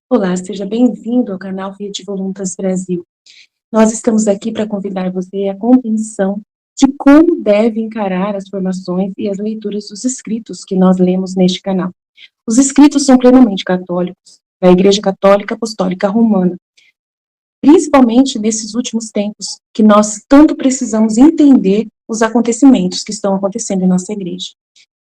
Olá, seja bem-vindo ao canal Rede Voluntas Brasil. Nós estamos aqui para convidar você à compreensão de como deve encarar as formações e as leituras dos escritos que nós lemos neste canal. Os escritos são plenamente católicos, da Igreja Católica Apostólica Romana, principalmente nesses últimos tempos, que nós tanto precisamos entender os acontecimentos que estão acontecendo em nossa igreja.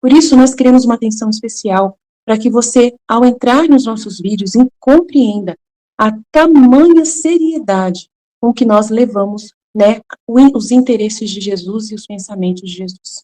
Por isso, nós queremos uma atenção especial para que você, ao entrar nos nossos vídeos, compreenda a tamanha seriedade com que nós levamos, né, os interesses de Jesus e os pensamentos de Jesus.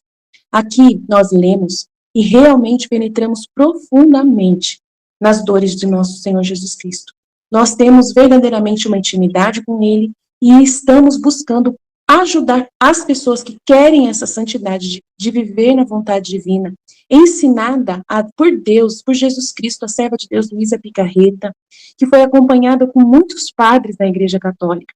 Aqui nós lemos e realmente penetramos profundamente nas dores de nosso Senhor Jesus Cristo. Nós temos verdadeiramente uma intimidade com Ele e estamos buscando ajudar as pessoas que querem essa santidade de viver na vontade divina, ensinada por Deus, por Jesus Cristo, a serva de Deus, Luísa Picarreta, que foi acompanhada com muitos padres da Igreja Católica.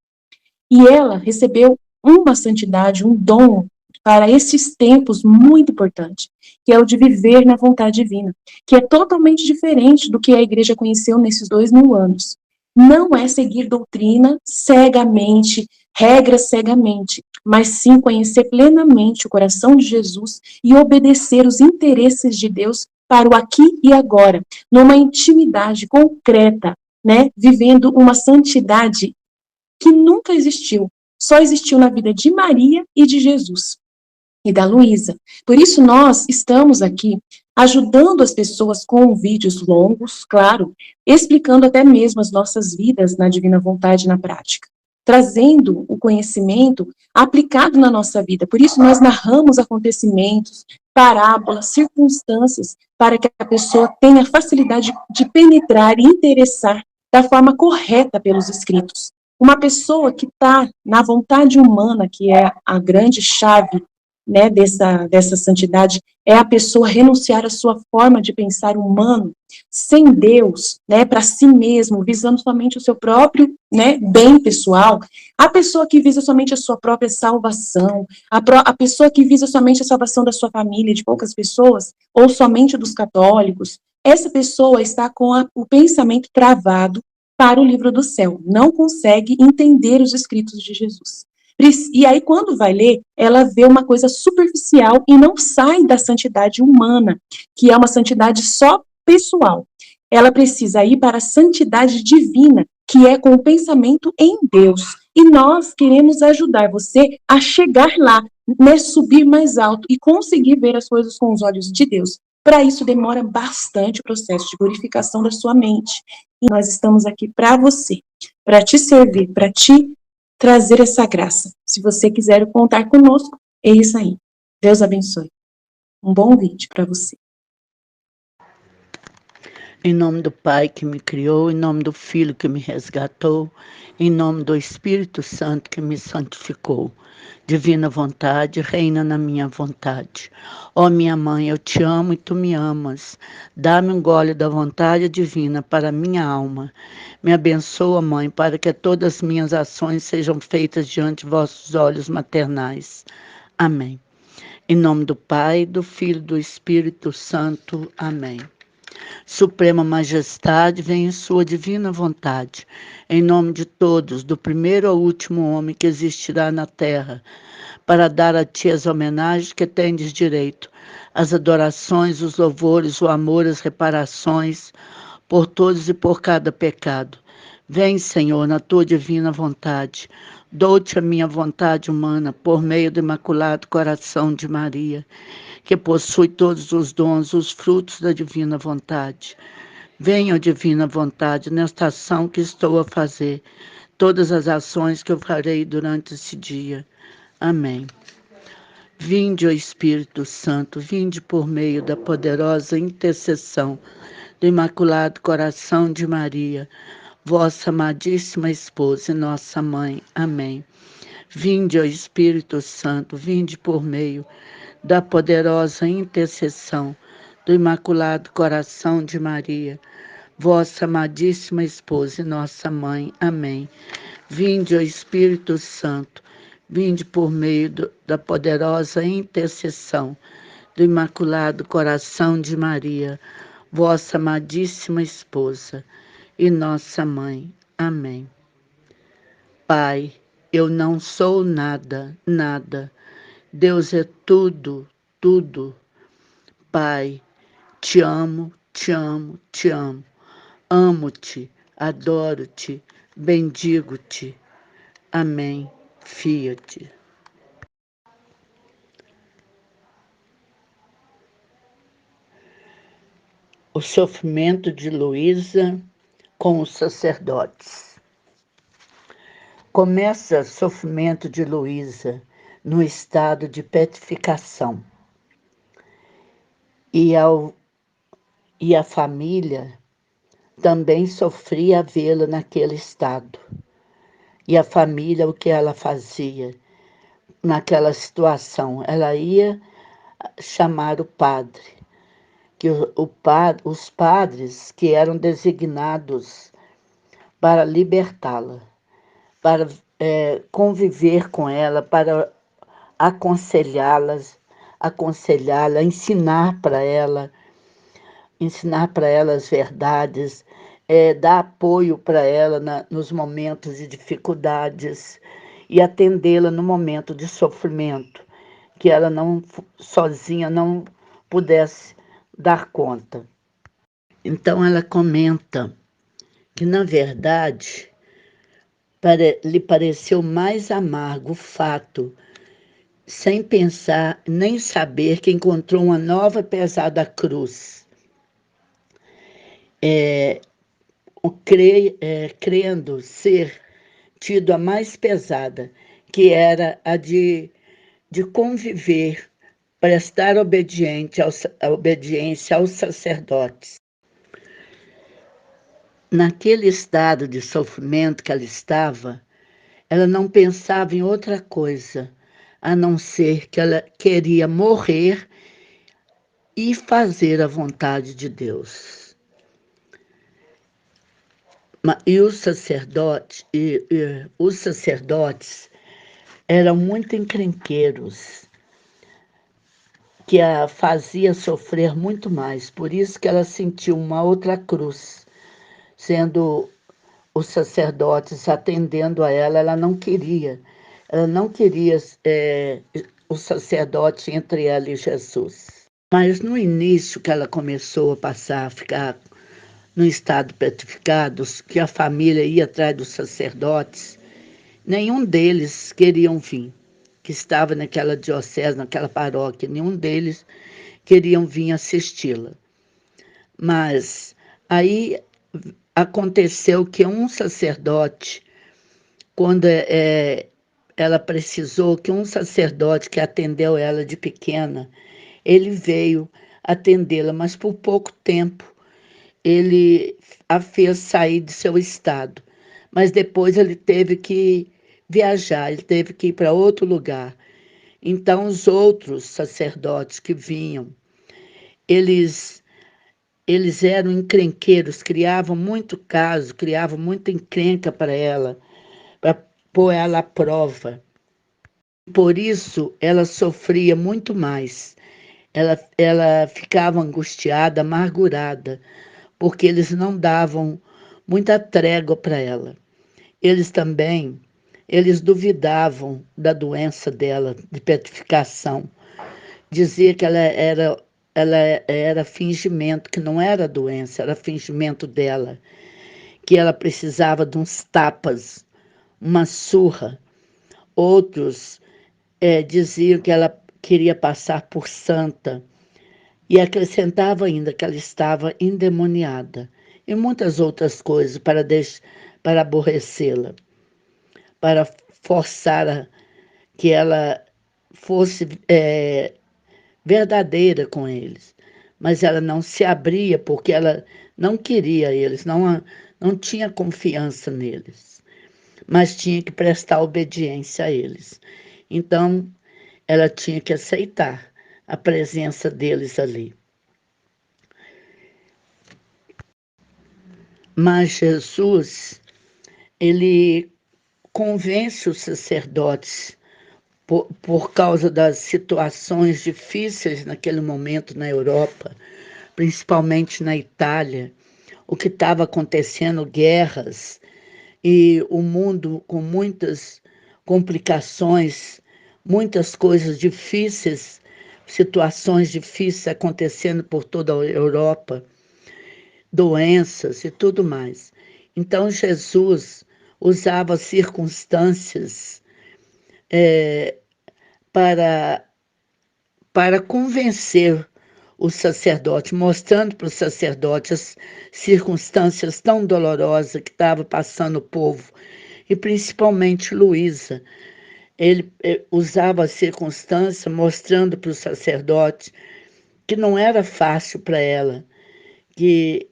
E ela recebeu uma santidade, um dom para esses tempos muito importante, que é o de viver na vontade divina, que é totalmente diferente do que a Igreja conheceu nesses 2000 anos. Não é seguir doutrina cegamente, regras cegamente, mas sim conhecer plenamente o coração de Jesus e obedecer os interesses de Deus para o aqui e agora, numa intimidade concreta, né, vivendo uma santidade que nunca existiu, só existiu na vida de Maria e de Jesus e da Luísa. Por isso nós estamos aqui ajudando as pessoas com vídeos longos, claro, explicando até mesmo as nossas vidas na divina vontade na prática, trazendo o conhecimento aplicado na nossa vida. Por isso nós narramos acontecimentos, parábolas, circunstâncias, para que a pessoa tenha facilidade de penetrar e interessar da forma correta pelos escritos. Uma pessoa que está na vontade humana, que é a grande chave, né, dessa santidade, é a pessoa renunciar à sua forma de pensar humano, sem Deus, né, para si mesmo, visando somente o seu próprio, né, bem pessoal. A pessoa que visa somente a sua própria salvação, a pessoa que visa somente a salvação da sua família, de poucas pessoas, ou somente dos católicos, essa pessoa está com o pensamento travado para o livro do céu, não consegue entender os escritos de Jesus. E aí, quando vai ler, ela vê uma coisa superficial e não sai da santidade humana, que é uma santidade só pessoal. Ela precisa ir para a santidade divina, que é com o pensamento em Deus. E nós queremos ajudar você a chegar lá, né, subir mais alto e conseguir ver as coisas com os olhos de Deus. Para isso, demora bastante o processo de purificação da sua mente. E nós estamos aqui para você, para te servir, para te trazer essa graça. Se você quiser contar conosco, é isso aí. Deus abençoe. Um bom vídeo para você. Em nome do Pai que me criou, em nome do Filho que me resgatou, em nome do Espírito Santo que me santificou. Divina vontade, reina na minha vontade. Ó minha mãe, eu te amo e tu me amas. Dá-me um gole da vontade divina para a minha alma. Me abençoa, mãe, para que todas as minhas ações sejam feitas diante de vossos olhos maternais. Amém. Em nome do Pai, do Filho e do Espírito Santo. Amém. Suprema Majestade, vem em sua divina vontade, em nome de todos, do primeiro ao último homem que existirá na terra, para dar a ti as homenagens que tendes direito, as adorações, os louvores, o amor, as reparações, por todos e por cada pecado. Vem, Senhor, na tua divina vontade. Dou-te a minha vontade humana, por meio do Imaculado Coração de Maria, que possui todos os dons, os frutos da divina vontade. Venha, ó divina vontade, nesta ação que estou a fazer, todas as ações que eu farei durante esse dia. Amém. Vinde, ó Espírito Santo, vinde por meio da poderosa intercessão do Imaculado Coração de Maria, vossa amadíssima esposa e nossa mãe. Amém. Vinde, ó Espírito Santo, vinde por meio da poderosa intercessão do Imaculado Coração de Maria, vossa amadíssima esposa e nossa mãe. Amém. Vinde, ó Espírito Santo, vinde por meio da poderosa intercessão do Imaculado Coração de Maria, vossa amadíssima esposa e nossa mãe. Amém. Pai, eu não sou nada, nada. Deus é tudo, tudo. Pai, te amo, te amo, te amo. Amo-te, adoro-te, bendigo-te. Amém. Fiat. O sofrimento de Luísa com os sacerdotes. Começa o sofrimento de Luísa no estado de petrificação. E a família também sofria vê-la naquele estado. E a família, o que ela fazia naquela situação? Ela ia chamar o padre, que os padres que eram designados para libertá-la, para conviver com ela, para aconselhá-la, ensinar para ela as verdades, dar apoio para ela nos momentos de dificuldades e atendê-la no momento de sofrimento, que ela não sozinha não pudesse dar conta. Então ela comenta que, na verdade, lhe pareceu mais amargo o fato, sem pensar nem saber, que encontrou uma nova pesada cruz, crendo ser tido a mais pesada, que era a de conviver, prestar obediência aos sacerdotes. Naquele estado de sofrimento que ela estava, ela não pensava em outra coisa, a não ser que ela queria morrer e fazer a vontade de Deus. E os sacerdotes eram muito encrenqueiros, que a fazia sofrer muito mais. Por isso que ela sentiu uma outra cruz, sendo os sacerdotes atendendo a ela. Ela não queria o sacerdote entre ela e Jesus. Mas no início que ela começou a ficar no estado petrificado, que a família ia atrás dos sacerdotes, nenhum deles queriam vir, que estava naquela diocese, naquela paróquia, nenhum deles queriam vir assisti-la. Mas aí aconteceu que um sacerdote, quando ela precisou, que um sacerdote que atendeu ela de pequena, ele veio atendê-la, mas por pouco tempo ele a fez sair de seu estado. Mas depois ele teve que viajar, ele teve que ir para outro lugar. Então os outros sacerdotes que vinham, eles eram encrenqueiros, criavam muito caso, criavam muita encrenca para ela, para pôr ela à prova. Por isso ela sofria muito mais. Ela ficava angustiada, amargurada, porque eles não davam muita trégua para ela. Eles duvidavam da doença dela, de petrificação. Dizia que ela era fingimento, que não era doença, era fingimento dela, que ela precisava de uns tapas, uma surra. Outros diziam que ela queria passar por santa, e acrescentava ainda que ela estava endemoniada, e muitas outras coisas para aborrecê-la, para forçar que ela fosse verdadeira com eles. Mas ela não se abria porque ela não queria eles, não tinha confiança neles, mas tinha que prestar obediência a eles. Então, ela tinha que aceitar a presença deles ali. Mas Jesus, ele convence os sacerdotes por causa das situações difíceis naquele momento na Europa, principalmente na Itália, o que estava acontecendo, guerras, e o mundo com muitas complicações, muitas coisas difíceis, situações difíceis acontecendo por toda a Europa, doenças e tudo mais. Então, Jesus usava circunstâncias para, para convencer o sacerdote, mostrando para o sacerdote as circunstâncias tão dolorosas que estava passando o povo, e principalmente Luísa. Ele usava a circunstância mostrando para o sacerdote que não era fácil para ela, que,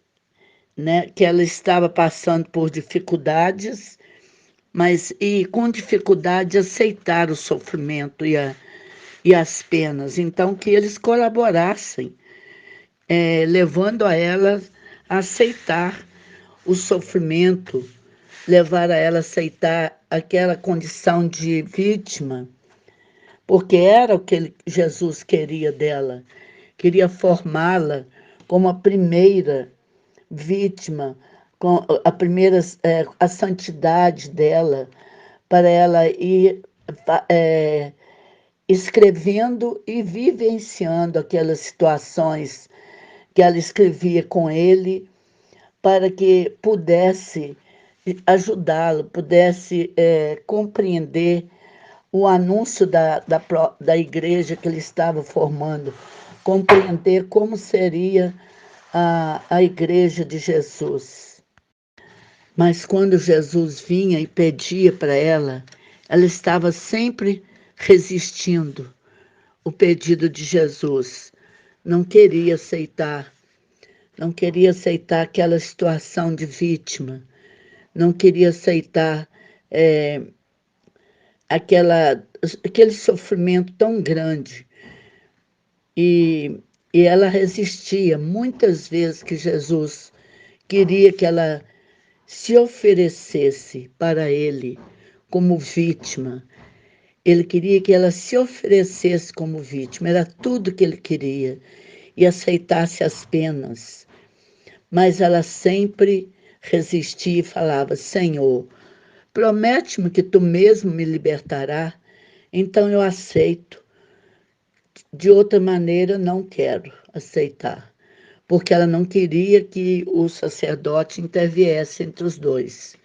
né, que ela estava passando por dificuldades, mas e com dificuldade aceitar o sofrimento e as penas. Então, que eles colaborassem, levando a ela a aceitar o sofrimento, levar a ela a aceitar aquela condição de vítima, porque era o que Jesus queria dela, queria formá-la como a primeira vítima, com a primeira, a santidade dela, para ela ir escrevendo e vivenciando aquelas situações que ela escrevia com ele, para que pudesse ajudá-lo, pudesse compreender o anúncio da igreja que ele estava formando, compreender como seria a igreja de Jesus. Mas quando Jesus vinha e pedia para ela, ela estava sempre resistindo o pedido de Jesus. Não queria aceitar, não queria aceitar aquela situação de vítima, não queria aceitar aquele sofrimento tão grande. E ela resistia muitas vezes que Jesus queria que ela se oferecesse para ele como vítima. Ele queria que ela se oferecesse como vítima, era tudo que ele queria, e aceitasse as penas. Mas ela sempre resistia e falava: Senhor, promete-me que tu mesmo me libertará, então eu aceito. De outra maneira, não quero aceitar, porque ela não queria que o sacerdote intervisse entre os dois.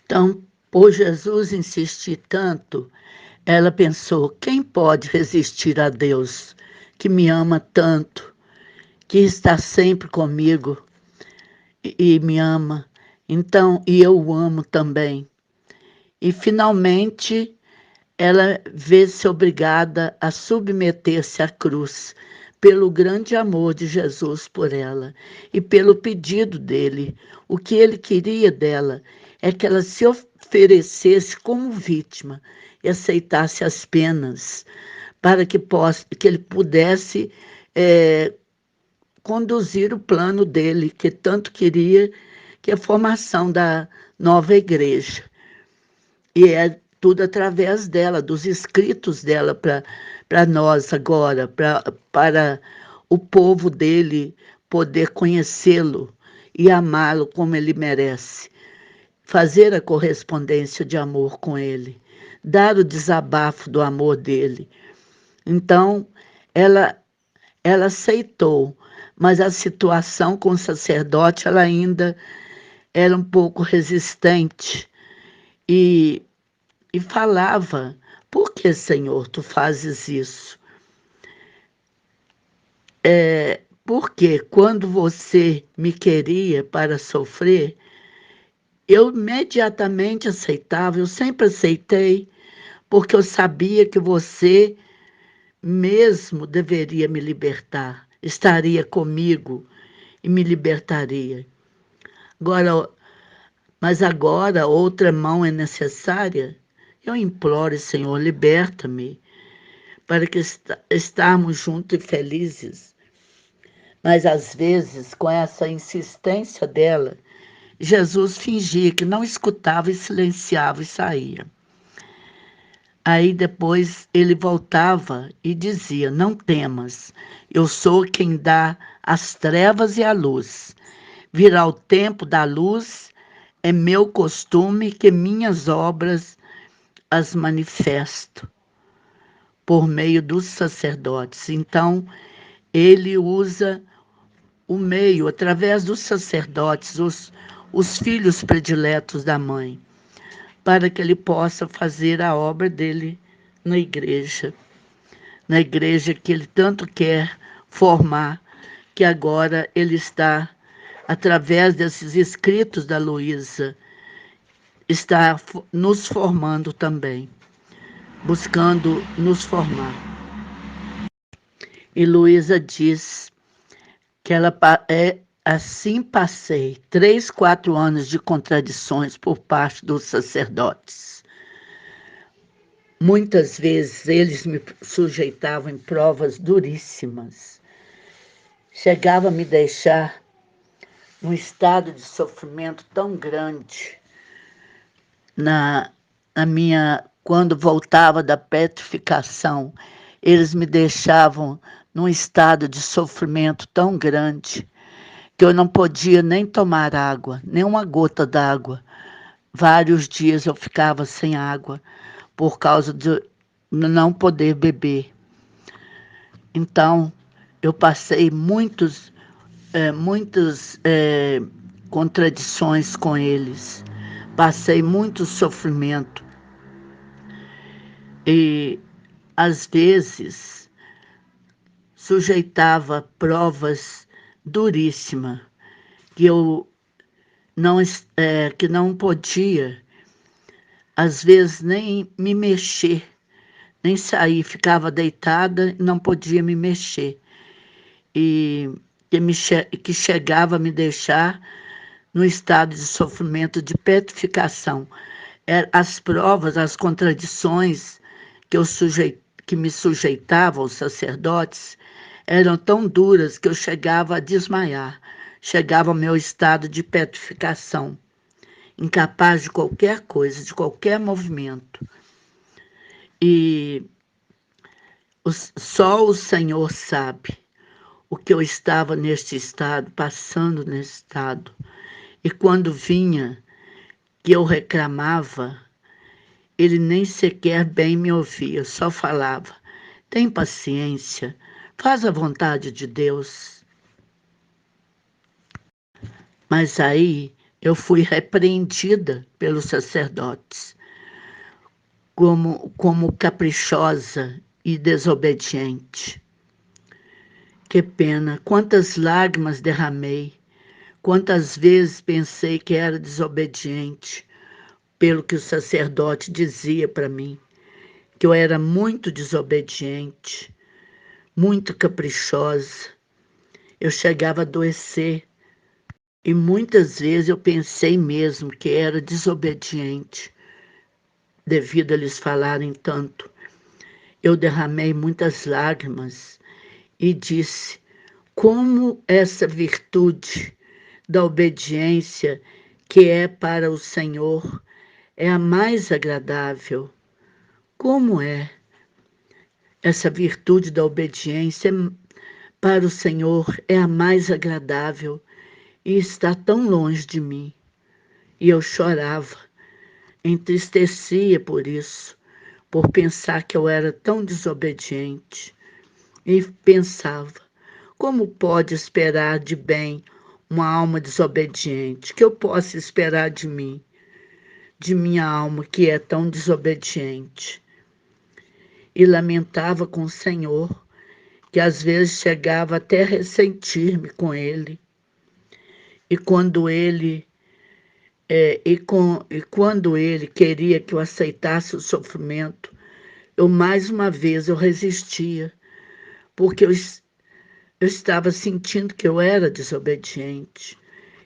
Então, por Jesus insistir tanto, ela pensou: quem pode resistir a Deus, que me ama tanto, que está sempre comigo e me ama? Então, e eu o amo também. E finalmente ela vê-se obrigada a submeter-se à cruz pelo grande amor de Jesus por ela e pelo pedido dele. O que ele queria dela é que ela se oferecesse como vítima e aceitasse as penas para que ele pudesse conduzir o plano dele, que tanto queria, que é a formação da nova igreja. E é tudo através dela, dos escritos dela para nós agora, para o povo dele poder conhecê-lo e amá-lo como ele merece. Fazer a correspondência de amor com ele, dar o desabafo do amor dele. Então, ela aceitou, mas a situação com o sacerdote, ela ainda era um pouco resistente. E falava: por que, Senhor, tu fazes isso? Porque quando você me queria para sofrer, eu imediatamente aceitava, eu sempre aceitei, porque eu sabia que você mesmo deveria me libertar, estaria comigo e me libertaria. Mas agora outra mão é necessária? Eu imploro, Senhor, liberta-me, para que estarmos juntos e felizes. Mas às vezes, com essa insistência dela, Jesus fingia que não escutava e silenciava e saía. Aí depois ele voltava e dizia: não temas, eu sou quem dá as trevas e a luz. Virá o tempo da luz, é meu costume que minhas obras as manifesto por meio dos sacerdotes. Então, ele usa o meio, através dos sacerdotes, os filhos prediletos da mãe, para que ele possa fazer a obra dele na igreja que ele tanto quer formar, que agora ele está, através desses escritos da Luísa, está nos formando também, buscando nos formar. E Luísa diz que ela assim passei 3, 4 anos de contradições por parte dos sacerdotes. Muitas vezes eles me sujeitavam em provas duríssimas. Chegava a me deixar num estado de sofrimento tão grande quando voltava da petrificação, eles me deixavam num estado de sofrimento tão grande que eu não podia nem tomar água, nem uma gota d'água. Vários dias eu ficava sem água por causa de não poder beber. Então, eu passei muitas contradições com eles. Passei muito sofrimento. E, às vezes, sujeitava provas duríssimas que eu que não podia, às vezes, nem me mexer, nem sair, ficava deitada e não podia me mexer. E que chegava a me deixar no estado de sofrimento, de petrificação. As provas, as contradições que me sujeitavam aos sacerdotes eram tão duras que eu chegava a desmaiar, chegava ao meu estado de petrificação, incapaz de qualquer coisa, de qualquer movimento. E só o Senhor sabe o que eu estava neste estado, passando nesse estado. E quando vinha que eu reclamava, ele nem sequer bem me ouvia, só falava: tem paciência, faz a vontade de Deus. Mas aí eu fui repreendida pelos sacerdotes como caprichosa e desobediente. Que pena, quantas lágrimas derramei, quantas vezes pensei que era desobediente, pelo que o sacerdote dizia para mim, que eu era muito desobediente, muito caprichosa. Eu chegava a adoecer e muitas vezes eu pensei mesmo que era desobediente, devido a eles falarem tanto. Eu derramei muitas lágrimas e disse: como essa virtude da obediência, que é para o Senhor, é a mais agradável. Como é essa virtude da obediência para o Senhor, é a mais agradável e está tão longe de mim. E eu chorava, entristecia por isso, por pensar que eu era tão desobediente. E pensava: como pode esperar de bem uma alma desobediente? Que eu possa esperar de mim, de minha alma que é tão desobediente? E lamentava com o Senhor, que às vezes chegava até a ressentir-me com ele. E quando ele quando ele queria que eu aceitasse o sofrimento, mais uma vez eu resistia, porque eu estava sentindo que eu era desobediente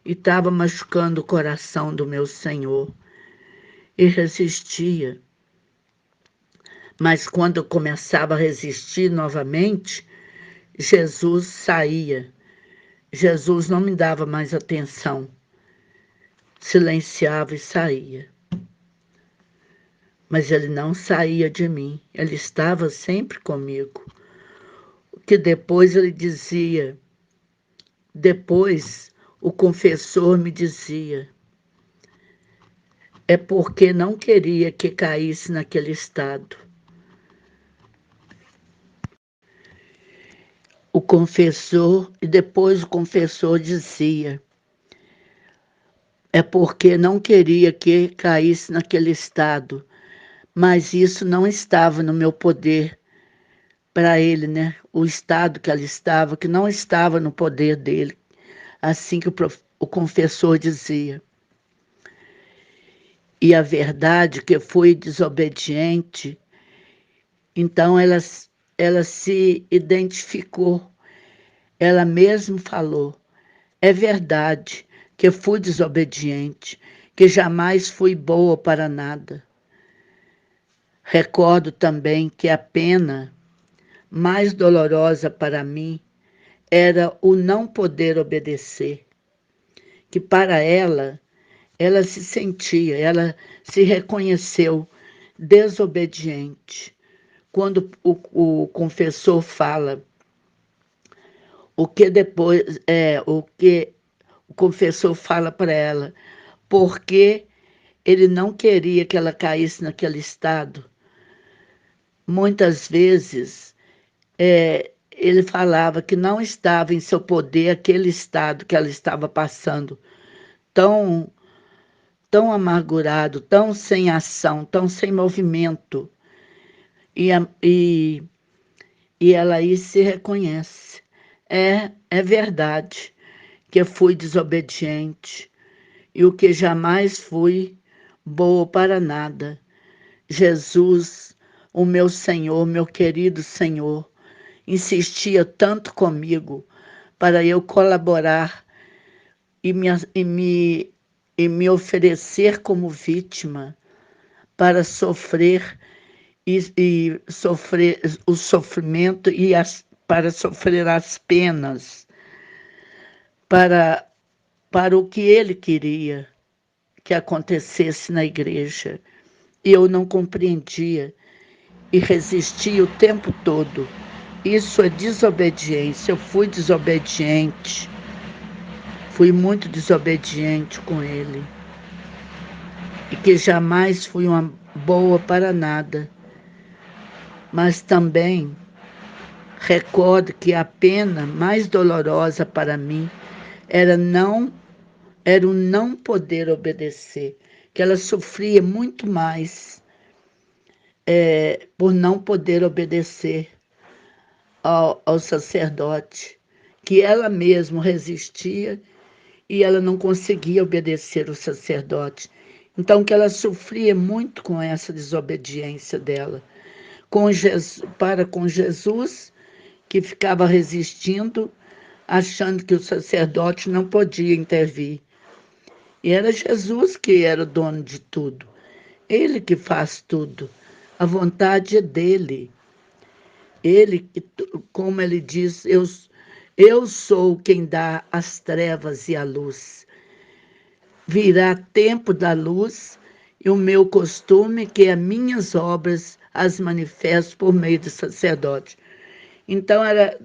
e estava machucando o coração do meu Senhor, e resistia. Mas quando eu começava a resistir novamente, Jesus saía. Jesus não me dava mais atenção. silenciava e saía. Mas ele não saía de mim, ele estava sempre comigo. O que depois ele dizia, depois o confessor me dizia, é porque não queria que caísse naquele estado. O confessor, e depois o confessor dizia, é porque não queria que caísse naquele estado, mas isso não estava no meu poder para ele, né? O estado que ela estava, que não estava no poder dele, assim que o confessor dizia. E a verdade que foi desobediente, então ela se identificou, ela mesma falou, é verdade que fui desobediente, que jamais fui boa para nada. Recordo também que a pena mais dolorosa para mim era o não poder obedecer, que para ela se sentia, ela se reconheceu desobediente. Quando o confessor fala, o que o confessor fala para ela, porque ele não queria que ela caísse naquele estado. Muitas vezes ele falava que não estava em seu poder aquele estado que ela estava passando, tão, tão amargurado, tão sem ação, tão sem movimento. E ela aí se reconhece. É verdade que eu fui desobediente e o que jamais fui boa para nada. Jesus, o meu Senhor, meu querido Senhor, insistia tanto comigo para eu colaborar e me oferecer como vítima para sofrer e sofrer o sofrimento para sofrer as penas, para, para o que ele queria que acontecesse na igreja. E eu não compreendia e resistia o tempo todo. Isso é desobediência. Eu fui desobediente. Fui muito desobediente com ele. E que jamais fui uma boa para nada. Mas também recordo que a pena mais dolorosa para mim era o não poder obedecer, que ela sofria muito mais por não poder obedecer ao sacerdote, que ela mesma resistia e ela não conseguia obedecer o sacerdote. Então, que ela sofria muito com essa desobediência dela para com Jesus, que ficava resistindo, achando que o sacerdote não podia intervir. E era Jesus que era o dono de tudo. Ele que faz tudo. A vontade é dele. Ele, como ele diz, eu sou quem dá as trevas e a luz. Virá tempo da luz e o meu costume que as minhas obras as manifesto por meio do sacerdote. Então era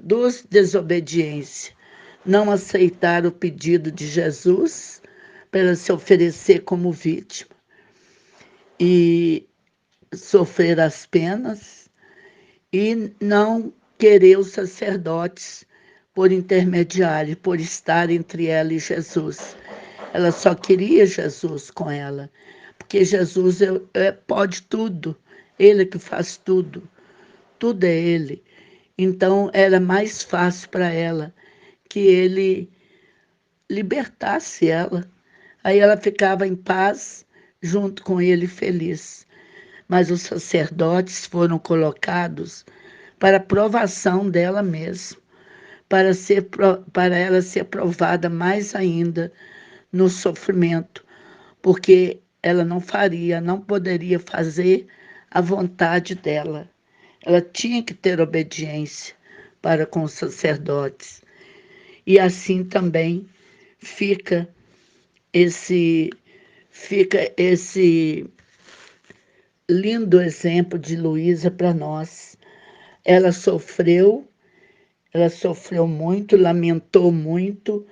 desobediência. Não aceitar o pedido de Jesus para se oferecer como vítima e sofrer as penas e não querer os sacerdotes por intermediário, por estar entre ela e Jesus. Ela só queria Jesus com ela, porque Jesus pode tudo, ele que faz tudo, tudo é ele. Então era mais fácil para ela que ele libertasse ela. Aí ela ficava em paz junto com ele, feliz. Mas os sacerdotes foram colocados para provação dela mesma, para ela ser provada mais ainda no sofrimento, porque ela não poderia fazer a vontade dela. Ela tinha que ter obediência para com os sacerdotes. E assim também fica esse fica esse lindo exemplo de Luísa para nós. Ela sofreu muito, lamentou muito,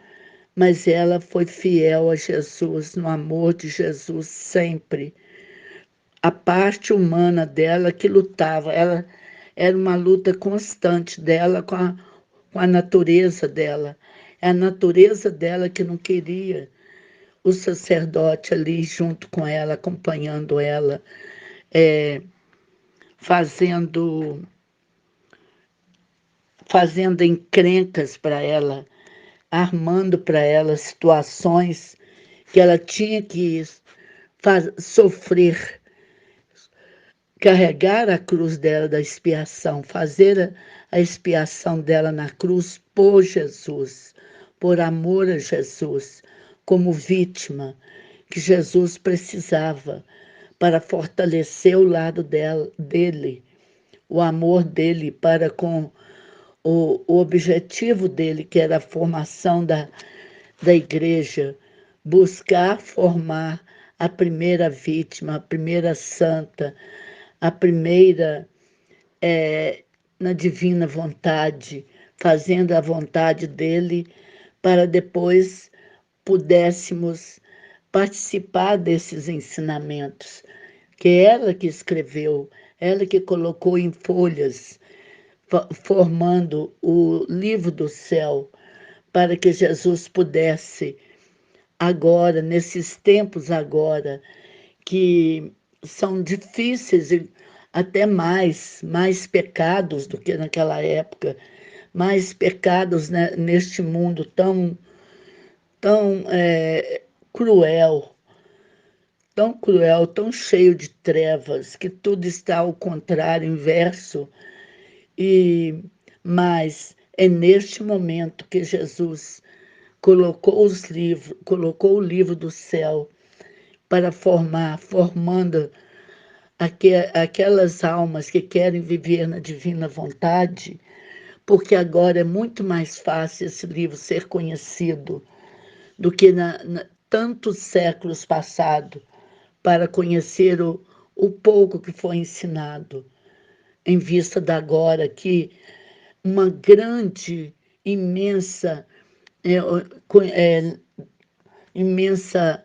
mas ela foi fiel a Jesus, no amor de Jesus sempre. A parte humana dela que lutava, ela era uma luta constante dela com a natureza dela. É a natureza dela que não queria o sacerdote ali junto com ela, acompanhando ela, fazendo encrencas para ela, armando para ela situações que ela tinha que sofrer, carregar a cruz dela da expiação, fazer a expiação dela na cruz por Jesus, por amor a Jesus, como vítima que Jesus precisava para fortalecer o lado dele, o amor dele para com o objetivo dele, que era a formação da igreja, buscar formar a primeira vítima, a primeira santa, a primeira na divina vontade, fazendo a vontade dele, para depois pudéssemos participar desses ensinamentos, que ela que escreveu, ela que colocou em folhas, formando o livro do céu, para que Jesus pudesse, agora, nesses tempos agora, que são difíceis e até mais pecados do que naquela época, mais pecados, né, neste mundo tão cruel, tão cheio de trevas, que tudo está ao contrário, inverso. Mas é neste momento que Jesus colocou colocou o livro do céu para formando aquelas almas que querem viver na divina vontade, porque agora é muito mais fácil esse livro ser conhecido do que tantos séculos passados, para conhecer o pouco que foi ensinado, em vista da agora que uma grande, imensa, imensa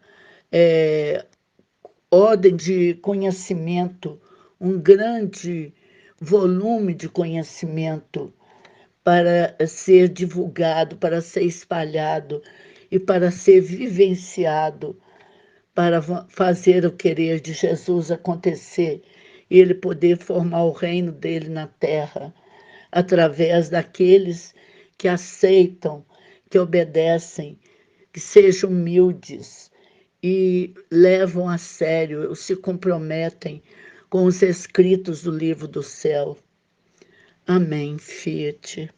ordem de conhecimento, um grande volume de conhecimento para ser divulgado, para ser espalhado e para ser vivenciado, para fazer o querer de Jesus acontecer e ele poder formar o reino dele na terra, através daqueles que aceitam, que obedecem, que sejam humildes e levam a sério, se comprometem com os escritos do livro do céu. Amém, Fiat.